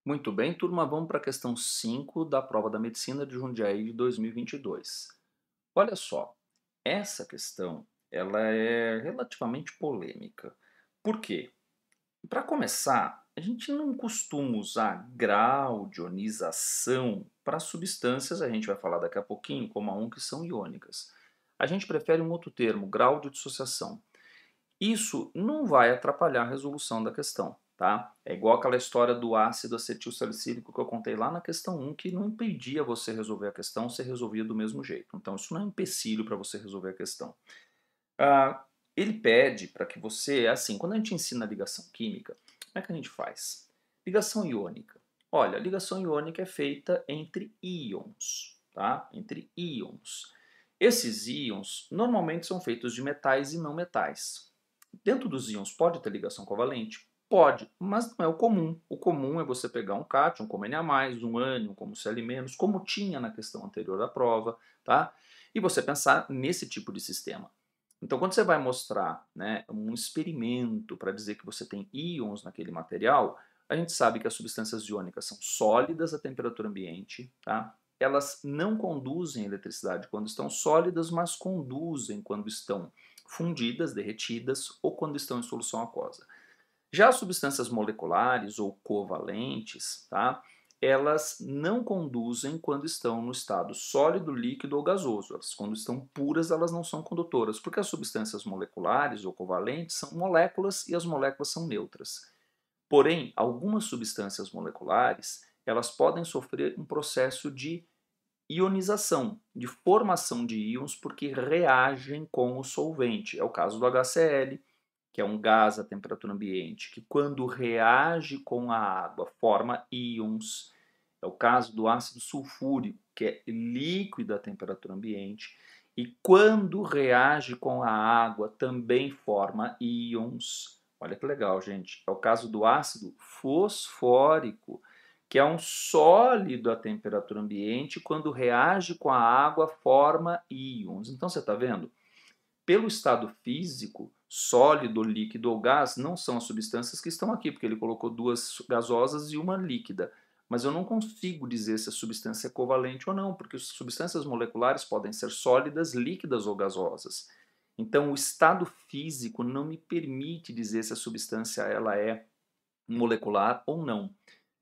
Muito bem, turma, vamos para a questão 5 da prova da medicina de Jundiaí de 2022. Olha só, essa questão ela é relativamente polêmica. Por quê? Para começar, a gente não costuma usar grau de ionização para substâncias, a gente vai falar daqui a pouquinho, como a um que são iônicas. A gente prefere um outro termo, grau de dissociação. Isso não vai atrapalhar a resolução da questão, tá? É igual aquela história do ácido acetilsalicílico que eu contei lá na questão 1, que não impedia você resolver a questão, você resolvia do mesmo jeito. Então, isso não é um empecilho para você resolver a questão. Ah, ele pede para que você, assim, quando a gente ensina ligação química, como é que a gente faz? Ligação iônica. Olha, a ligação iônica é feita entre íons, tá? Entre íons. Esses íons normalmente são feitos de metais e não metais. Dentro dos íons pode ter ligação covalente? Pode, mas não é o comum. O comum é você pegar um cátion como Na+, um ânion como Cl-, como tinha na questão anterior da prova, tá? E você pensar nesse tipo de sistema. Então, quando você vai mostrar, né, um experimento para dizer que você tem íons naquele material, a gente sabe que as substâncias iônicas são sólidas à temperatura ambiente, tá? Elas não conduzem eletricidade quando estão sólidas, mas conduzem quando estão fundidas, derretidas ou quando estão em solução aquosa. Já as substâncias moleculares ou covalentes, tá? Elas não conduzem quando estão no estado sólido, líquido ou gasoso. Elas, quando estão puras, elas não são condutoras, porque as substâncias moleculares ou covalentes são moléculas e as moléculas são neutras. Porém, algumas substâncias moleculares, elas podem sofrer um processo de ionização, de formação de íons, porque reagem com o solvente. É o caso do HCl, que é um gás à temperatura ambiente, que quando reage com a água forma íons. É o caso do ácido sulfúrico, que é líquido à temperatura ambiente, e quando reage com a água também forma íons. Olha que legal, gente. É o caso do ácido fosfórico, que é um sólido à temperatura ambiente, quando reage com a água forma íons. Então você está vendo? Pelo estado físico, sólido, líquido ou gás não são as substâncias que estão aqui, porque ele colocou duas gasosas e uma líquida. Mas eu não consigo dizer se a substância é covalente ou não, porque as substâncias moleculares podem ser sólidas, líquidas ou gasosas. Então, o estado físico não me permite dizer se a substância ela é molecular ou não.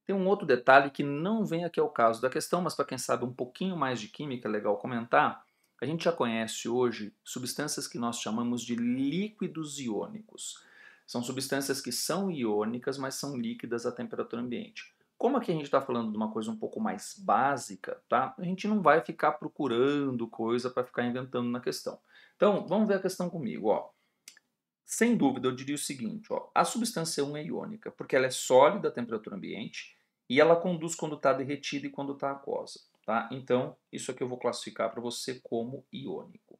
Tem um outro detalhe que não vem aqui ao caso da questão, mas para quem sabe um pouquinho mais de química é legal comentar. A gente já conhece hoje substâncias que nós chamamos de líquidos iônicos. São substâncias que são iônicas, mas são líquidas à temperatura ambiente. Como aqui a gente está falando de uma coisa um pouco mais básica, tá? A gente não vai ficar procurando coisa para ficar inventando na questão. Então, vamos ver a questão comigo, ó. Sem dúvida, eu diria o seguinte, ó, a substância 1 é iônica, porque ela é sólida à temperatura ambiente e ela conduz quando está derretida e quando está aquosa. Tá? Então, isso aqui eu vou classificar para você como iônico.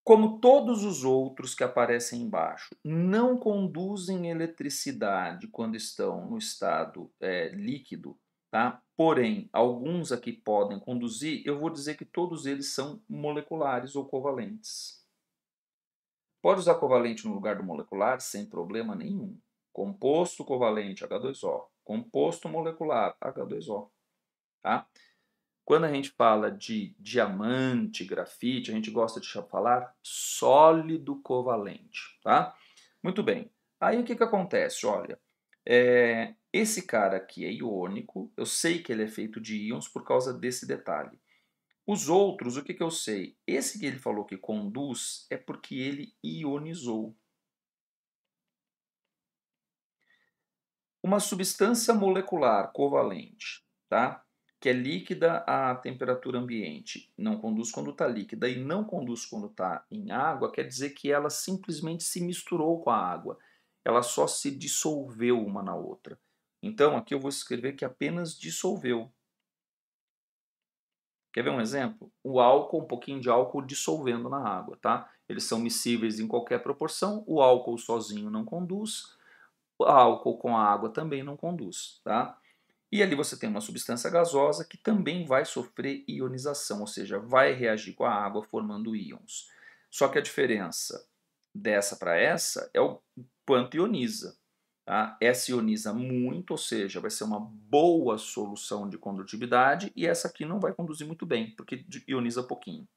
Como todos os outros que aparecem embaixo não conduzem eletricidade quando estão no estado líquido, tá? Porém, alguns aqui podem conduzir, eu vou dizer que todos eles são moleculares ou covalentes. Pode usar covalente no lugar do molecular sem problema nenhum. Composto covalente H2O, composto molecular H2O, tá? Quando a gente fala de diamante, grafite, a gente gosta de falar sólido covalente, tá? Muito bem. Aí o que que acontece? Olha, esse cara aqui é iônico, eu sei que ele é feito de íons por causa desse detalhe. Os outros, o que que eu sei? Esse que ele falou que conduz é porque ele ionizou. Uma substância molecular covalente, tá? Que é líquida à temperatura ambiente, não conduz quando está líquida e não conduz quando está em água, quer dizer que ela simplesmente se misturou com a água. Ela só se dissolveu uma na outra. Então, aqui eu vou escrever que apenas dissolveu. Quer ver um exemplo? O álcool, um pouquinho de álcool dissolvendo na água, tá? Eles são miscíveis em qualquer proporção, o álcool sozinho não conduz, o álcool com a água também não conduz, tá? E ali você tem uma substância gasosa que também vai sofrer ionização, ou seja, vai reagir com a água formando íons. Só que a diferença dessa para essa é o quanto ioniza. Tá? Essa ioniza muito, ou seja, vai ser uma boa solução de condutividade, e essa aqui não vai conduzir muito bem, porque ioniza pouquinho.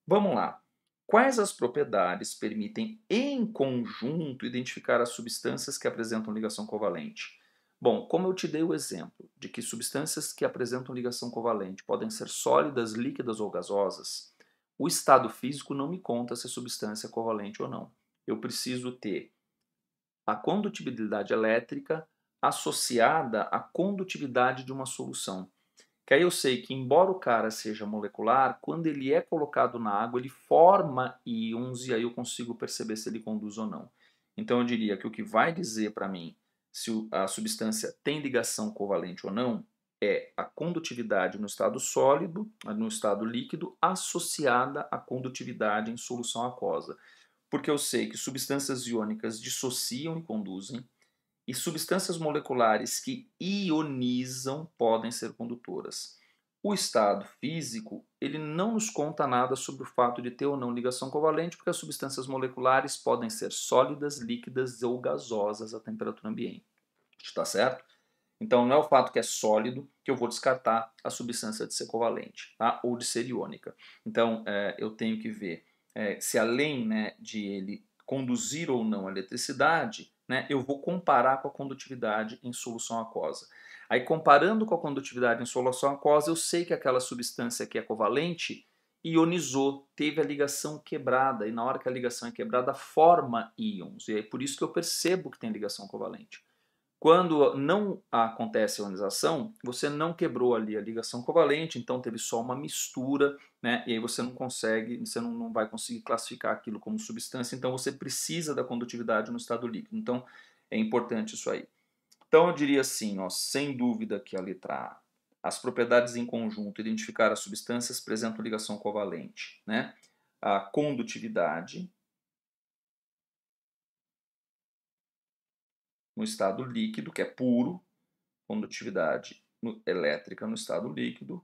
Vamos lá. Quais as propriedades permitem, em conjunto, identificar as substâncias que apresentam ligação covalente? Bom, como eu te dei o exemplo de que substâncias que apresentam ligação covalente podem ser sólidas, líquidas ou gasosas, o estado físico não me conta se a substância é covalente ou não. Eu preciso ter a condutibilidade elétrica associada à condutividade de uma solução. Que aí eu sei que, embora o cara seja molecular, quando ele é colocado na água, ele forma íons e aí eu consigo perceber se ele conduz ou não. Então eu diria que o que vai dizer para mim se a substância tem ligação covalente ou não é a condutividade no estado sólido, no estado líquido, associada à condutividade em solução aquosa. Porque eu sei que substâncias iônicas dissociam e conduzem, e substâncias moleculares que ionizam podem ser condutoras. O estado físico, ele não nos conta nada sobre o fato de ter ou não ligação covalente, porque as substâncias moleculares podem ser sólidas, líquidas ou gasosas à temperatura ambiente. Está certo? Então não é o fato que é sólido que eu vou descartar a substância de ser covalente, tá? Ou de ser iônica. Então eu tenho que ver se além, né, de ele conduzir ou não a eletricidade, né, eu vou comparar com a condutividade em solução aquosa. Aí comparando com a condutividade em solução aquosa, eu sei que aquela substância que é covalente ionizou, teve a ligação quebrada, e na hora que a ligação é quebrada forma íons, e é por isso que eu percebo que tem ligação covalente. Quando não acontece a ionização, você não quebrou ali a ligação covalente, então teve só uma mistura, né? E aí você não consegue, você não vai conseguir classificar aquilo como substância, então você precisa da condutividade no estado líquido. Então é importante isso aí. Então eu diria assim, ó, sem dúvida que a letra A, as propriedades em conjunto, identificar as substâncias apresentam ligação covalente, né? A condutividade no estado líquido, que é puro, condutividade elétrica no estado líquido,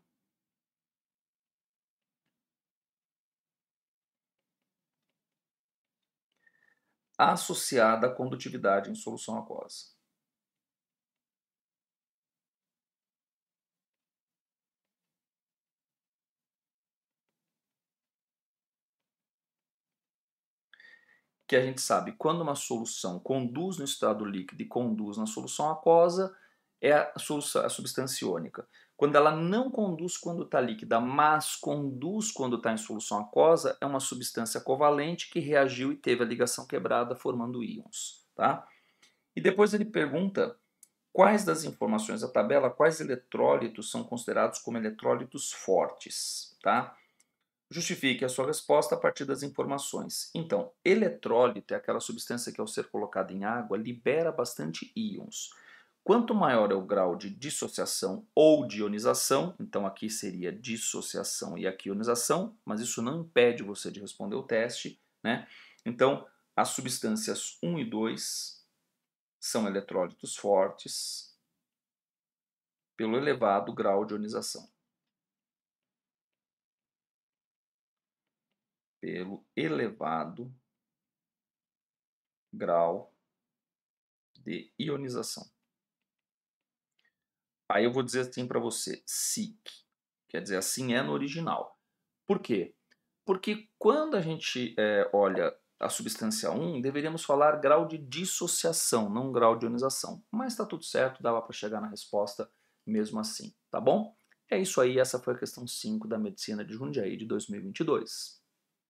associada à condutividade em solução aquosa. Que a gente sabe, quando uma solução conduz no estado líquido e conduz na solução aquosa, é a substância iônica. Quando ela não conduz quando está líquida, mas conduz quando está em solução aquosa, é uma substância covalente que reagiu e teve a ligação quebrada, formando íons. Tá? E depois ele pergunta quais das informações da tabela, quais eletrólitos são considerados como eletrólitos fortes. Tá? Justifique a sua resposta a partir das informações. Então, eletrólito é aquela substância que, ao ser colocada em água, libera bastante íons. Quanto maior é o grau de dissociação ou de ionização, então aqui seria dissociação e aqui ionização, mas isso não impede você de responder o teste, né? Então, as substâncias 1 e 2 são eletrólitos fortes pelo elevado grau de ionização. Pelo elevado grau de ionização. Aí eu vou dizer assim para você, SIC, quer dizer, assim é no original. Por quê? Porque quando a gente olha a substância 1, deveríamos falar grau de dissociação, não grau de ionização. Mas está tudo certo, dava para chegar na resposta mesmo assim, tá bom? É isso aí, essa foi a questão 5 da Medicina de Jundiaí de 2022.